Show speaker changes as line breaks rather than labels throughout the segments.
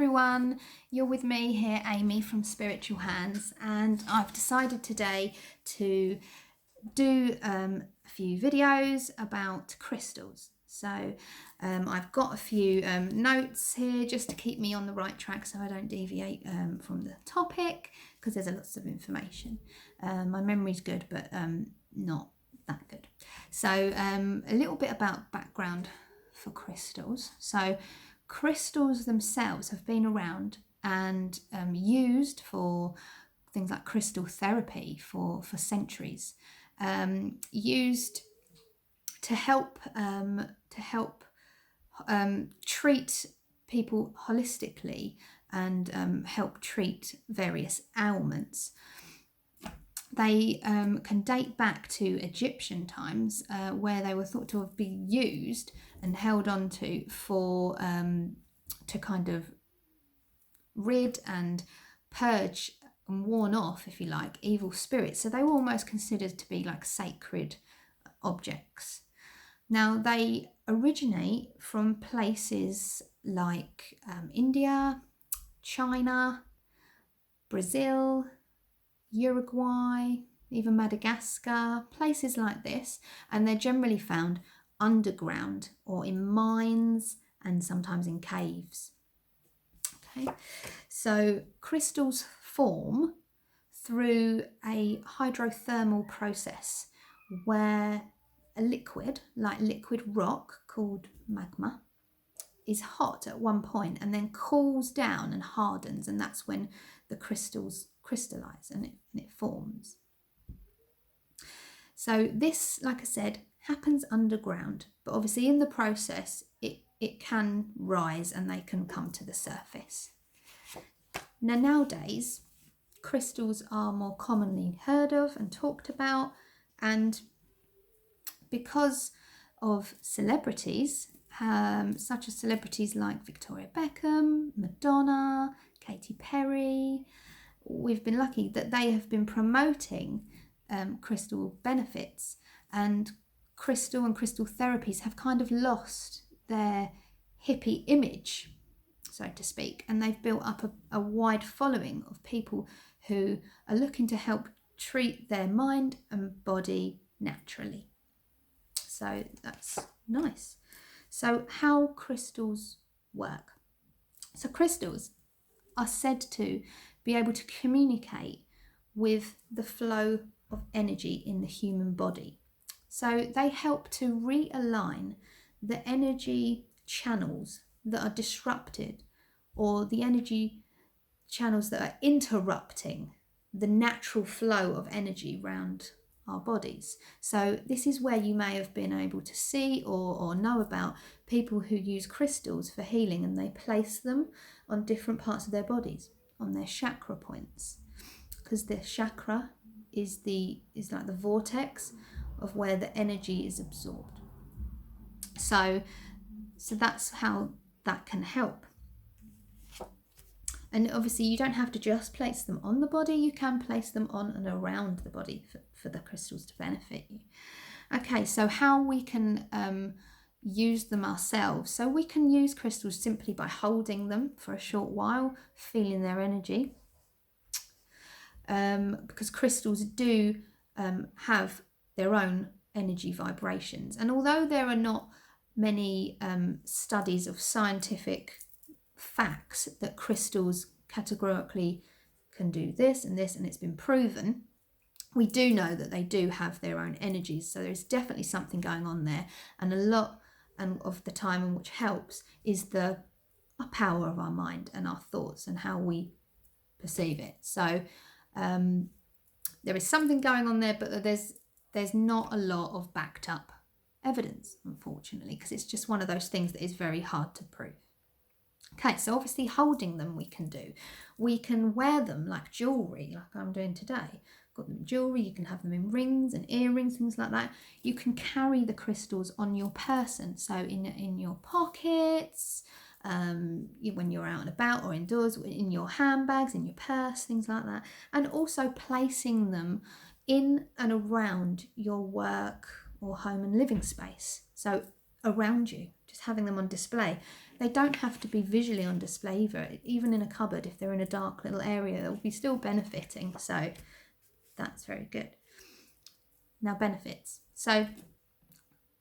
everyone, you're with me here, Amy from Spiritual Hands, and I've decided today to do a few videos about crystals. So I've got a few notes here just to keep me on the right track so I don't deviate from the topic, because there's lots of information. My memory's good, but not that good. So a little bit about background for crystals. So crystals themselves have been around and used for things like crystal therapy for centuries, used to help treat people holistically and help treat various ailments. They can date back to Egyptian times, where they were thought to have been used and held on to for to kind of rid and purge and warn off, if you like, evil spirits. So they were almost considered to be like sacred objects. Now they originate from places like India, China, Brazil, Uruguay, even Madagascar, places like this, and they're generally found underground or in mines and sometimes in caves. Okay, so crystals form through a hydrothermal process where a liquid, like liquid rock called magma, is hot at one point and then cools down and hardens, and that's when the crystals crystallize and it forms. So this, like I said, happens underground, but obviously in the process it can rise and they can come to the surface. Now nowadays crystals are more commonly heard of and talked about, and because of celebrities, such as celebrities like Victoria Beckham, Madonna, Katy Perry, we've been lucky that they have been promoting crystal benefits, and crystal therapies have kind of lost their hippie image, so to speak, and they've built up a wide following of people who are looking to help treat their mind and body naturally. So that's nice. So how crystals work? So crystals are said to be able to communicate with the flow of energy in the human body. So they help to realign the energy channels that are disrupted, or the energy channels that are interrupting the natural flow of energy around our bodies. So this is where you may have been able to see or know about people who use crystals for healing, and they place them on different parts of their bodies, on their chakra points, because the chakra is like the vortex of where the energy is absorbed. So that's how that can help. And obviously you don't have to just place them on the body, you can place them on and around the body for the crystals to benefit you. Okay, so how we can use them ourselves. So we can use crystals simply by holding them for a short while, feeling their energy. Because crystals do have their own energy vibrations. And although there are not many studies of scientific facts that crystals categorically can do this and this, and it's been proven, we do know that they do have their own energies. So there's definitely something going on there, and a lot of the time, and which helps, is the power of our mind and our thoughts and how we perceive it. So there is something going on there, but there's not a lot of backed up evidence, unfortunately, because it's just one of those things that is very hard to prove. Okay, so obviously holding them we can do. We can wear them like jewellery, like I'm doing today. Got them in jewellery, you can have them in rings and earrings, things like that. You can carry the crystals on your person, so in your pockets, when you're out and about or indoors, in your handbags, in your purse, things like that. And also placing them in and around your work or home and living space. So around you, just having them on display. they don't have to be visually on display either. Even in a cupboard, if they're in a dark little area, they'll be still benefiting. So that's very good. Now, benefits. So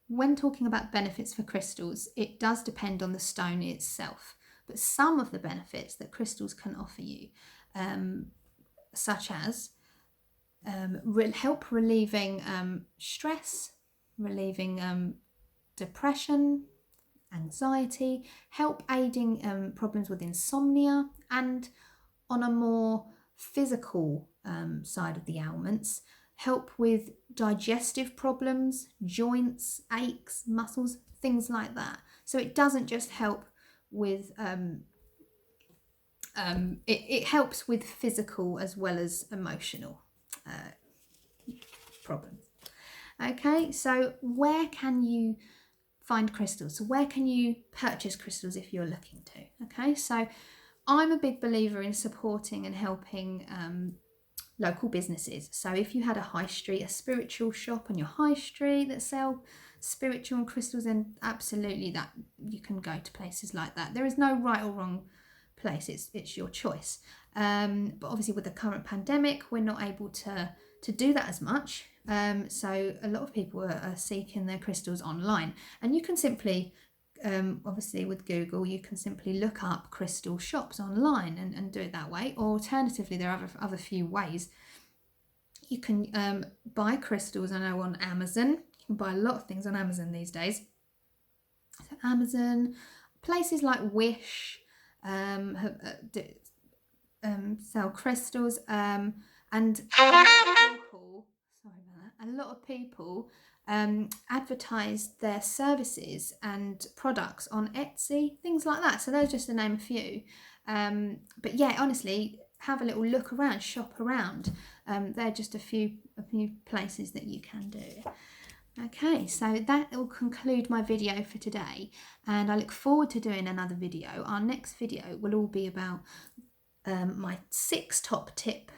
when talking about benefits for crystals, it does depend on the stone itself. But some of the benefits that crystals can offer you, such as help relieving stress, relieving depression, anxiety, help aiding problems with insomnia, and on a more physical side of the ailments, help with digestive problems, joints, aches, muscles, things like that. So it doesn't just help with it helps with physical as well as emotional problems. Okay, so where can you find crystals? So where can you purchase crystals if you're looking to? Okay, so I'm a big believer in supporting and helping local businesses. So if you had a high street, a spiritual shop on your high street that sell spiritual and crystals, then absolutely that you can go to places like that. There is no right or wrong place, it's your choice. But obviously with the current pandemic, we're not able to do that as much. So a lot of people are seeking their crystals online, and you can simply obviously with Google, you can simply look up crystal shops online and do it that way. Or alternatively, there are other few ways. You can buy crystals, I know, on Amazon. You can buy a lot of things on Amazon these days. So Amazon, places like Wish sell crystals, and a lot of people advertise their services and products on Etsy, things like that. So those just to name a few. But yeah, honestly, have a little look around, shop around. They're just a few places that you can do. Okay, so that will conclude my video for today, and I look forward to doing another video. Our next video will all be about my 6 top tip,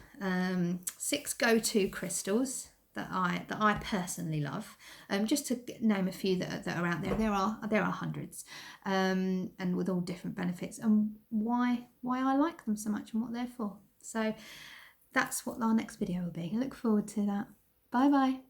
6 go-to crystals that I personally love. Just to name a few that are out there. There are hundreds, and with all different benefits, and why I like them so much and what they're for. So that's what our next video will be. I look forward to that. Bye bye.